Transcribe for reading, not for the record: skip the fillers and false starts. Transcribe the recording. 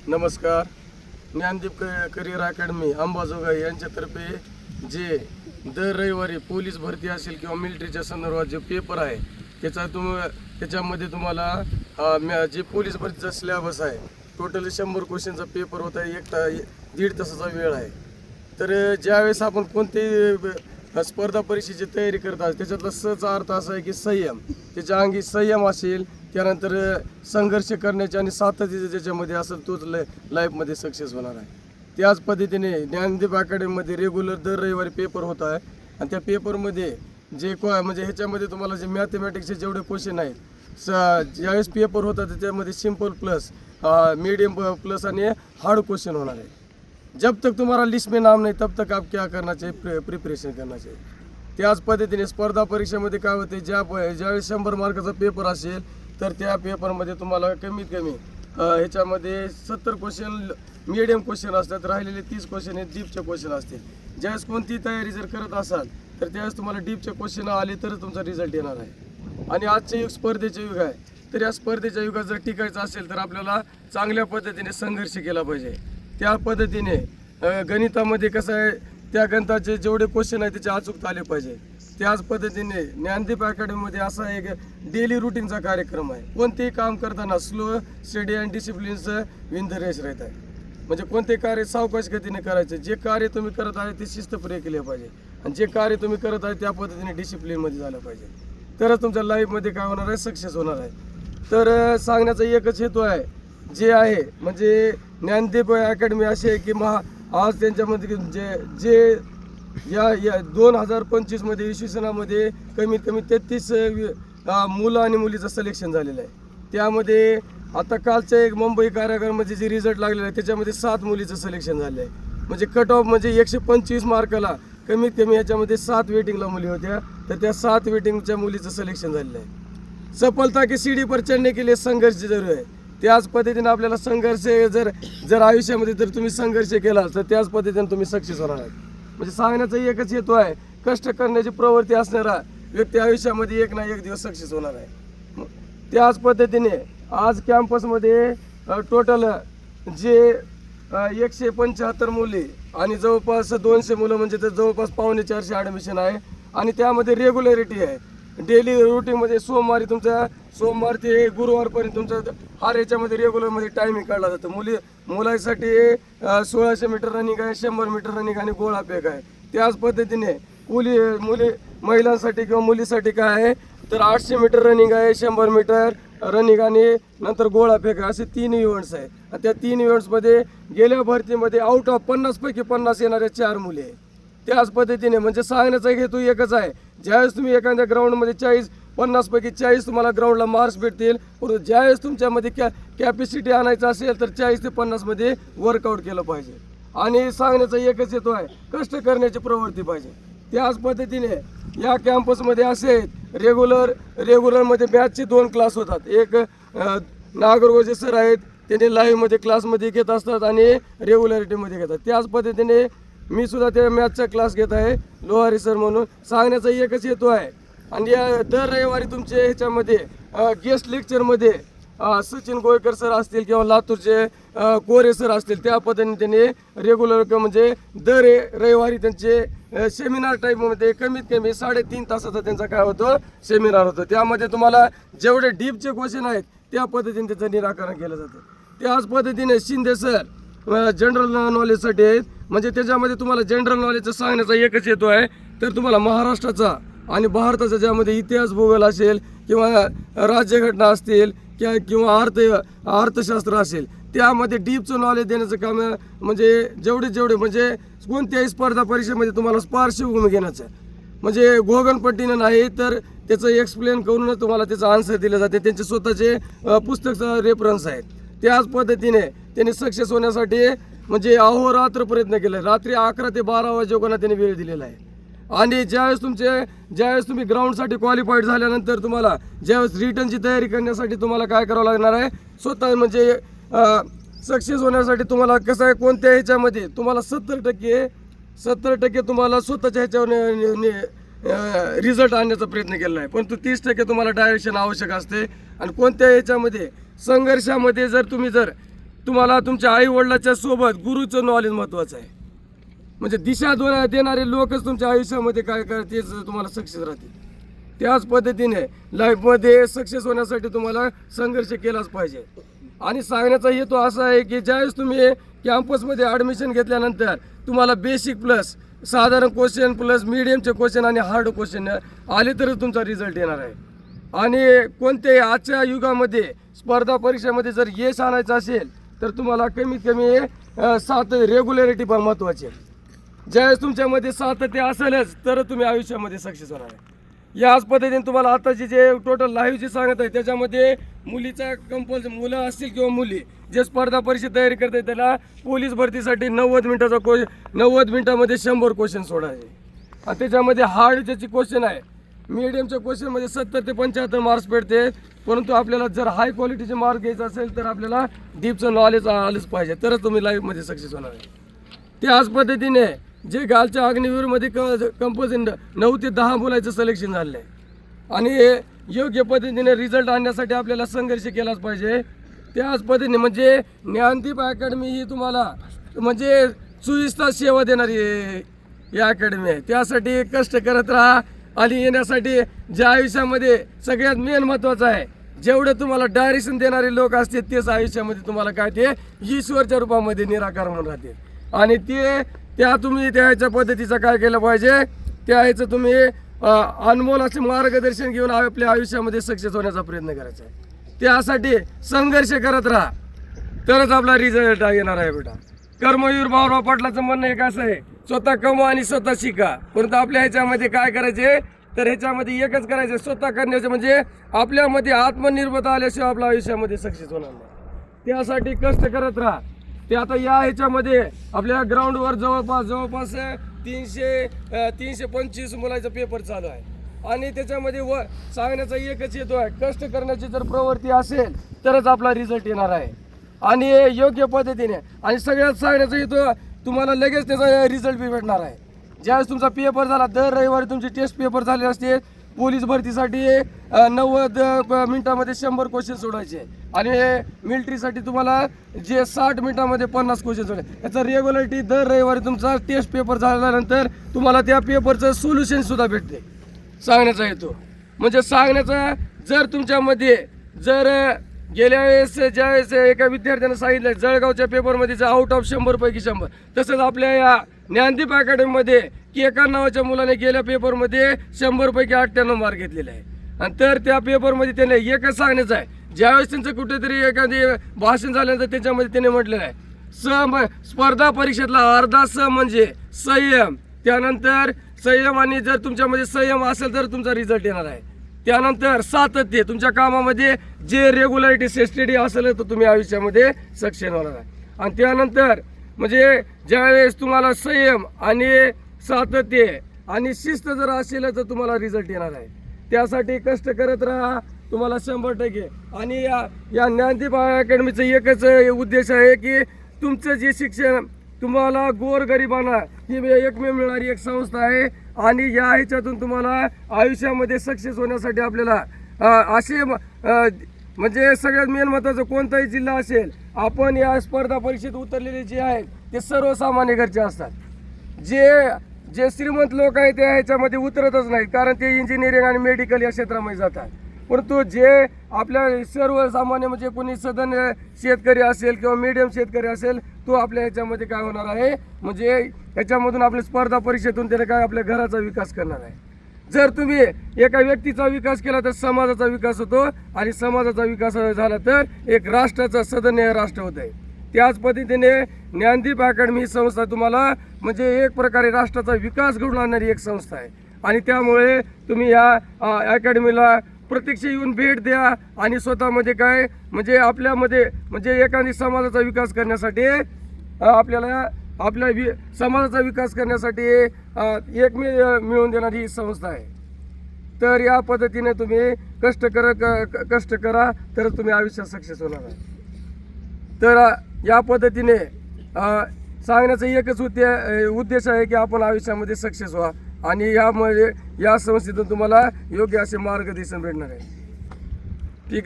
नमस्कार. Gyandeep career academy Ambajogai यांच्यातर्फे जे दर रविवारी पोलीस भरती असेल किंवा मिलिटरीच्या संदर्भात जे पेपर आहे त्याच्यामध्ये तुम्हाला जे पोलीस भरतीचा सिलेबस आहे टोटल 100 क्वेश्चनचा पेपर होता आहे. 1.5 तासाचा वेळ आहे. तर ज्यावेळेस आपण कोणतेही स्पर्धा परीक्षेची तयारी करत आहोत त्याच्यातला सहचा अर्थ असा आहे की संयम. त्याच्या अंगी संयम असेल, त्यानंतर संघर्ष करण्याचे आणि सातत्य ज्याच्यामध्ये असेल तोच लाईफमध्ये सक्सेस होणार आहे. त्याच पद्धतीने ज्ञानदीप अकॅडमीमध्ये रेग्युलर दर रविवारी पेपर होत आहे आणि त्या पेपरमध्ये म्हणजे ह्याच्यामध्ये तुम्हाला जे मॅथमॅटिक्सचे जेवढे क्वेश्चन आहेत ज्यावेळेस पेपर होता त्याच्यामध्ये सिंपल प्लस मीडियम प्लस आणि हार्ड क्वेश्चन होणार आहे. जब तक तुम्हारा लिस्ट में नाम नहीं तब तक आप क्या करना चाहिए, प्रिपरेशन करना चाहिए. त्याच पद्धतीने स्पर्धा परीक्षेमध्ये काय होते, ज्यावेळेस 100 मार्काचा पेपर असेल तर त्या पेपरमध्ये तुम्हाला कमीत कमी ह्याच्यामध्ये 70 क्वेश्चन मीडियम क्वेश्चन असतात, राहिलेले 30 क्वेश्चन हे डीपचे क्वेश्चन असतील. ज्यावेळेस कोणती तयारी जर करत असाल तर त्यावेळेस तुम्हाला डीपचे क्वेश्चन आले तरच तुमचा रिझल्ट येणार आहे. आणि आजचे युग स्पर्धेचे युग आहे. तर या स्पर्धेच्या युगात जर टिकायचं असेल तर आपल्याला चांगल्या पद्धतीने संघर्ष केला पाहिजे. त्या पद्धतीने गणितामध्ये कसं आहे, त्या गणिताचे जेवढे क्वेश्चन आहेत त्याचे अचूकता आले पाहिजे. त्याच पद्धतीने ज्ञानदीप अकॅडमीमध्ये असा एक डेली रुटीनचा कार्यक्रम आहे. कोणतेही काम करताना स्लो स्टडी अँड डिसिप्लिनचं विन द रेस राहत आहे. म्हणजे कोणते कार्य सावकाश गतीने करायचे. जे कार्य तुम्ही करत आहे ते शिस्तप्रिय केले पाहिजे आणि जे कार्य तुम्ही करत आहे त्या पद्धतीने डिसिप्लिनमध्ये झालं पाहिजे. तरच तुमच्या लाईफमध्ये काय होणार आहे, सक्सेस होणार आहे. तर सांगण्याचा एकच हेतू आहे जे आहे म्हणजे ज्ञानदीप अकॅडमी अशी आहे की आज त्यांच्यामध्ये जे या 2025मध्ये इसवी सनामध्ये कमीत कमी 33 मुलं आणि मुलीचं सिलेक्शन झालेलं आहे. त्यामध्ये आता कालच्या एक मुंबई कारागृहामध्ये जे रिझल्ट लागलेला आहे त्याच्यामध्ये 7 मुलीचं सिलेक्शन झालं आहे. म्हणजे कट ऑफ म्हणजे 125 मार्काला कमीत कमी याच्यामध्ये 7 वेटिंगला मुली होत्या, तर त्या 7 वेटिंगच्या मुलीचं सिलेक्शन झालेलं आहे. सफलता की सीढ़ी पर चढ़ने के लिए संघर्ष जरूर आहे. त्याच पद्धतीने आपल्याला संघर्ष जर आयुष्यामध्ये जर तुम्ही संघर्ष केला तर त्याच पद्धतीने तुम्ही सक्सेस होणार आहे. म्हणजे सांगण्याचा एकच हेतू आहे, कष्ट करण्याची प्रवृत्ती असणारा व्यक्ती आयुष्यामध्ये एक ना एक दिवस सक्सेस होणार आहे. त्याच पद्धतीने आज कॅम्पसमध्ये टोटल जे 175 मुली आणि जवळपास 200 मुलं म्हणजे तर जवळपास 450 ॲडमिशन आहे. आणि त्यामध्ये रेग्युलरिटी आहे. डेली रुटीनमध्ये सोमवार ते गुरुवारपर्यंत तुमचं हर याच्यामध्ये रेग्युलरमध्ये टायमिंग काढला जातं. मुलांसाठी 1600 मीटर रनिंग आहे, 100 मीटर रनिंग आणि गोळा फेक आहे. त्याच पद्धतीने महिलांसाठी किंवा मुलीसाठी काय आहे तर 800 मीटर रनिंग आहे, 100 मीटर रनिंग आणि नंतर गोळा फेक आहे. असे 3 इव्हेंट्स आहे. त्या 3 इव्हेंट्समध्ये गेल्या भरतीमध्ये आउट ऑफ 50 पैकी 50 येणाऱ्या 4 मुली आहे. त्याच पद्धतीने म्हणजे सांगण्याचा हेतू एकच आहे, ज्यावेळेस तुम्ही एखाद्या ग्राउंडमध्ये 50 पैकी 40 तुम्हाला ग्राउंडला मार्क्स भेटतील, परंतु ज्यावेळेस तुमच्यामध्ये कॅपॅसिटी आणायचं असेल तर 40 ते 50 मध्ये वर्कआउट केलं पाहिजे. आणि सांगण्याचा एकच हेतू आहे, कष्ट करण्याची प्रवृत्ती पाहिजे. त्याच पद्धतीने या कॅम्पसमध्ये असे रेग्युलरमध्ये बॅचचे 2 क्लास होतात. एक नागरगोजे सर आहेत, त्यांनी लाईव्हमध्ये क्लासमध्ये घेत असतात आणि रेग्युलरिटीमध्ये घेतात. त्याच पद्धतीने मी सुद्धा त्या मॅथचा क्लास घेत आहे, लोहारी सर म्हणून. सांगण्याचा एकच हेतू आहे. आणि या दर रविवारी तुमचे ह्याच्यामध्ये गेस्ट लेक्चरमध्ये सचिन गोयकर सर असतील किंवा लातूरचे कोरे सर असतील, त्या पद्धतीने त्यांनी रेग्युलर म्हणजे दर रविवारी त्यांचे सेमिनार टाईपमध्ये कमीत कमी 3.5 तासाचा त्यांचा काय होतं सेमिनार होतं. त्यामध्ये तुम्हाला जेवढे डीपचे क्वेश्चन आहेत त्या पद्धतीने त्याचं निराकरण केलं जातं. त्याच पद्धतीने शिंदे सर जनरल नॉलेजसाठी आहेत. म्हणजे त्याच्यामध्ये तुम्हाला जनरल नॉलेजचं सांगण्याचा एकच हेतू आहे, तर तुम्हाला महाराष्ट्राचा आणि भारताचा ज्यामध्ये इतिहास भूगोल असेल किंवा राज्यघटना असतील किंवा अर्थशास्त्र असेल त्यामध्ये डीपचं नॉलेज देण्याचं काम म्हणजे जेवढे म्हणजे कोणत्याही स्पर्धा परीक्षेमध्ये तुम्हाला पार्श्वभूमी घेण्याचं म्हणजे गोगनपट्टीनं नाही तर त्याचं एक्सप्लेन करूनच तुम्हाला त्याचं आन्सर दिलं जाते. त्यांचे स्वतःचे पुस्तकचं रेफरन्स आहेत. त्याच पद्धतीने त्यांनी सक्सेस होण्यासाठी म्हणजे अहोरात्र प्रयत्न केले. रात्री 11 ते 12 वाजेपर्यंत त्यांनी वेळ दिलेला आहे. आणि ज्यावेळेस तुम्ही ग्राउंडसाठी क्वालिफाईड झाल्यानंतर तुम्हाला ज्यावेळेस रिटर्नची तयारी करण्यासाठी तुम्हाला काय करावं लागणार आहे, स्वतः म्हणजे सक्सेस होण्यासाठी तुम्हाला कसं आहे कोणत्या ह्याच्यामध्ये तुम्हाला 70% तुम्हाला स्वतःच्या ह्याच्यावर रिझल्ट आणण्याचा प्रयत्न केला आहे, परंतु 30% तुम्हाला डायरेक्शन आवश्यक असते. आणि कोणत्या ह्याच्यामध्ये संघर्षामध्ये जर तुम्ही तुम्हाला तुमच्या आई वडिलाच्या सोबत गुरुचं नॉलेज महत्त्वाचं आहे. म्हणजे दिशा देणारे लोकच तुमच्या आयुष्यामध्ये काय तेच तुम्हाला सक्सेस राहतील. त्याच पद्धतीने लाईफमध्ये सक्सेस होण्यासाठी तुम्हाला संघर्ष केलाच पाहिजे. आणि सांगण्याचा हेतू असा आहे की ज्यावेळेस तुम्ही कॅम्पसमध्ये ॲडमिशन घेतल्यानंतर तुम्हाला बेसिक प्लस साधारण क्वेश्चन प्लस मीडियमचे क्वेश्चन आणि हार्ड क्वेश्चन आले तरच तुमचा रिझल्ट येणार आहे. आणि कोणत्याही आजच्या युगामध्ये स्पर्धा परीक्षेमध्ये जर यश आणायचं असेल तर तुम्हाला कमीत कमी 7 रेग्युलरिटी पण महत्त्वाची आहे. ज्यावेळेस तुमच्यामध्ये सातत्य असेलच तर तुम्ही आयुष्यामध्ये सक्सेस होणार आहे. याच पद्धतीने तुम्हाला आताची जे टोटल लाईव्ह जे सांगत आहे त्याच्यामध्ये मुलीचा कंपल्सरी मुलं असतील किंवा मुली जे स्पर्धा परीक्षा तयारी करतात त्याला पोलीस भरतीसाठी 90 मिनिटाचा 90 मिनिटामध्ये 100 क्वेश्चन सोडायचे. आणि त्याच्यामध्ये हार्ड ज्याची क्वेश्चन आहे मीडियमच्या क्वेश्चनमध्ये 70 ते 75 मार्क्स भेटते. परंतु आपल्याला जर हाय क्वालिटीचे मार्क घ्यायचं असेल तर आपल्याला डीपचं नॉलेज आलंच पाहिजे तरच तुम्ही लाईफमध्ये सक्सेस होणार आहे. त्याच पद्धतीने जे गालच्या अग्निवीरमध्ये कंपल्सरी 9 ते 10 मुलांचं सिलेक्शन झालं आहे आणि योग्य पद्धतीने रिझल्ट आणण्यासाठी आपल्याला संघर्ष केलाच पाहिजे. त्याच पद्धतीने म्हणजे ज्ञानदीप अकॅडमी ही तुम्हाला म्हणजे 24 तास सेवा देणारी ही अकॅडमी आहे. त्यासाठी कष्ट करत राहा. आणि येण्यासाठी ज्या आयुष्यामध्ये सगळ्यात मेन महत्त्वाचं आहे जेवढे तुम्हाला डायरेक्शन देणारे लोक असतील तेच आयुष्यामध्ये तुम्हाला काय ते ईश्वरच्या रूपामध्ये निराकार म्हणून राहतील. आणि त्या तुम्ही त्याच्या पद्धतीचं काय केलं पाहिजे त्याचं तुम्ही अनमोल असे मार्गदर्शन घेऊन आपल्या आयुष्यामध्ये सक्सेस होण्याचा प्रयत्न करायचा आहे. त्यासाठी संघर्ष करत राहा तरच आपला रिझल्ट येणार आहे बेटा. कर्मवीर भाऊराव पाटलाचं म्हणणं एक असं आहे स्वतः कमवा आणि स्वतः शिका. परंतु आपल्या ह्याच्यामध्ये काय करायचे तर ह्याच्यामध्ये एकच करायचं स्वतः करण्याचं म्हणजे आपल्यामध्ये आत्मनिर्भरता आल्याशिवाय आपल्या आयुष्यामध्ये सक्सेस होणार नाही. त्यासाठी कष्ट करत राहा. ते आता या ह्याच्यामध्ये आपल्या ग्राउंडवर जवळपास 325 मुलांचा पेपर चालू आहे. आणि त्याच्यामध्ये सांगण्याचा एकच हेतू आहे कष्ट करण्याची जर प्रवृत्ती असेल तरच आपला रिझल्ट येणार आहे. आणि योग्य पद्धतीने आणि सगळ्यात सांगण्याचा हेतू तुम्हाला लगेच त्याचा रिझल्ट बी भेटणार आहे. ज्यावेळेस तुमचा पेपर झाला दर रविवारी तुमचे टेस्ट पेपर झाले असते. पोलीस भरतीसाठी 90 मिनिटामध्ये 100 क्वेश्चन सोडायचे आणि मिलिटरीसाठी तुम्हाला जे 60 मिनिटामध्ये 50 क्वेश्चन सोडायचे. याचा रेग्युलरिटी दर रविवारी तुमचा टेस्ट पेपर झाल्यानंतर तुम्हाला त्या पेपरचं सोल्युशनसुद्धा भेटते. सांगण्याचा हेतू म्हणजे सांगण्याचा जर तुमच्यामध्ये जर गेल्या वेळेस ज्यावेळेस एका विद्यार्थ्यानं सांगितलं जळगावच्या पेपरमध्ये आउट ऑफ 100 पैकी 100 तसंच आपल्या या ज्ञानदीप अकॅडमीमध्ये केकान नावाच्या मुलाने गेल्या पेपरमध्ये 100 पैकी 98 मार्क घेतलेले आहे. आणि तर त्या पेपरमध्ये त्याने एकच सांगण्याचं आहे ज्यावेळेस त्यांचं कुठेतरी एखादी भाषण झाल्यानंतर त्याच्यामध्ये त्याने म्हटलेलं आहे स्पर्धा परीक्षेतला अर्धा म्हणजे संयम. त्यानंतर संयम आणि जर तुमच्यामध्ये संयम असेल तर तुमचा रिझल्ट येणार आहे. त्यानंतर सातत्य तुमच्या कामामध्ये जे रेग्युलरिटी स्टडी असेल तर तुम्ही आयुष्यामध्ये सक्सेस होणार आहे. आणि त्यानंतर म्हणजे ज्यावेळेस तुम्हाला संयम आणि सातत्य आणि शिस्त जर असेल तर तुम्हाला रिझल्ट येणार आहे. त्यासाठी कष्ट करत राहा तुम्हाला 100%. आणि या ज्ञानदीप अकॅडमीचं एकच उद्देश आहे की तुमचं जे शिक्षण तुम्हाला गोरगरिबांना ही एकमेव मिळणारी एक संस्था आहे. आणि या ह्याच्यातून तुम्हाला आयुष्यामध्ये सक्सेस होण्यासाठी आपल्याला असे म्हणजे सगळ्यात मेन महत्त्वाचं कोणताही जिल्हा असेल आपण या स्पर्धा परीक्षेत उतरलेले जे आहेत ते सर्वसामान्य घरचे असतात. जे श्रीमंत लोक आहेत ते ह्याच्यामध्ये उतरतच नाहीत कारण ते इंजिनिअरिंग आणि मेडिकल या क्षेत्रामध्ये जातात. परंतु जे आपल्या सर्वसामान्य म्हणजे कोणी सधन शेतकरी असेल किंवा मीडियम शेतकरी असेल तो आपल्या ह्याच्यामध्ये काय होणार आहे म्हणजे ह्याच्यामधून आपल्या स्पर्धा परीक्षेतून त्याने काय आपल्या घराचा विकास करणार आहे. जर तुम्ही एका व्यक्तीचा विकास केला तर समाजाचा विकास होतो आणि समाजाचा विकास झाला तर एक राष्ट्राचा सदन्य राष्ट्र होत आहे. त्याच पद्धतीने ज्ञानदीप अकॅडमी ही संस्था तुम्हाला म्हणजे एक प्रकारे राष्ट्राचा विकास घडवून आणणारी एक संस्था आहे. आणि त्यामुळे तुम्ही या अकॅडमीला प्रत्यक्ष येऊन भेट द्या आणि स्वतःमध्ये काय म्हणजे आपल्यामध्ये म्हणजे एखादी समाजाचा विकास करण्यासाठी आपल्याला आपल्या समाजाचा विकास करण्यासाठी एक मिळवून देणारी ही संस्था आहे. तर या पद्धतीने तुम्ही कष्ट करा तर तुम्ही आयुष्यात सक्सेस होणार आहे. तर या पद्धतीने सांगण्याचा एकच उद्देश आहे की आपण आयुष्यामध्ये सक्सेस व्हा आणि यामुळे या संस्थेतून तुम्हाला योग्य असे मार्गदर्शन भेटणार आहे.